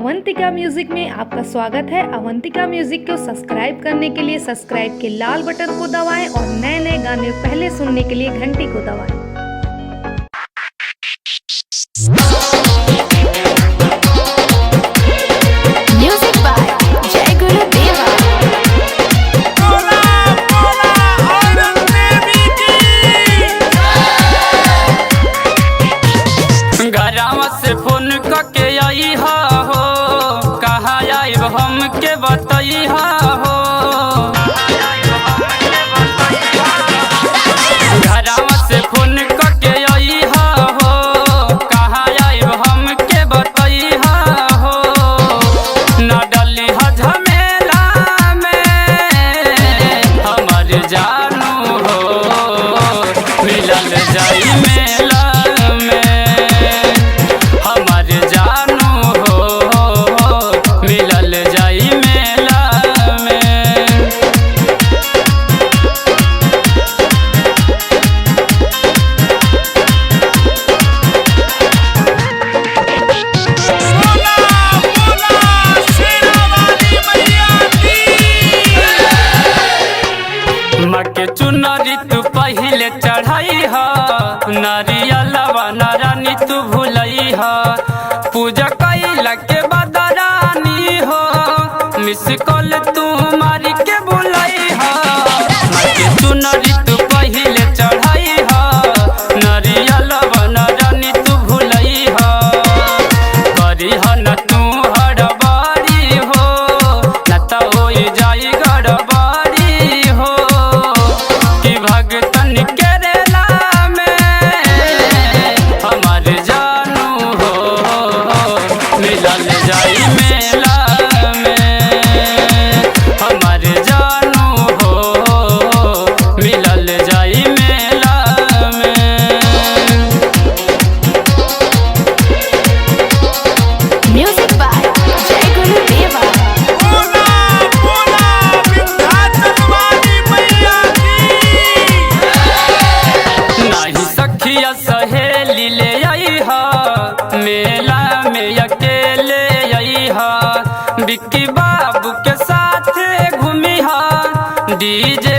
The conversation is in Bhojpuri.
अवंतिका म्यूजिक में आपका स्वागत है। अवंतिका म्यूजिक को सब्सक्राइब करने के लिए सब्सक्राइब के लाल बटन को दबाएं और नए नए गाने पहले सुनने के लिए घंटी को दबाएं। म्यूजिक बाय जय गुरु देवा। घरवा से फोन करके आई हो, कहा आइब हमके बताई हो। घरवा से फोन करके आई हो, कहा आइब हमके बताई हो। न डली हो झमेला में हमर जानू हो, मिलल जाई मेला के चुनरी तू पहले चढ़ाई हो, नारियलवा नारानी तू भूलई हो। पूजा कैला के बाद रानी हो, मिस कॉल तू मारी के बुलाई हो। के चुनरी तू पहले चढ़ाई हो, नारियलवा नारानी तू भूलई हो। करी हो न तू हड़बड़ी हो, न तो हो जाई गड़बड़ी हो। भगतन केरला में हमार जानू हो, मिलल जाई मेला में। हमार जानू हो, मिलल जाई मेला में। म्यूजिक बाय जय गुरु देवा। सखिया सहेली ले आई हा, मेला में अकेले आई हा। बिक्की बाबू के साथ घूमी हा, डीजे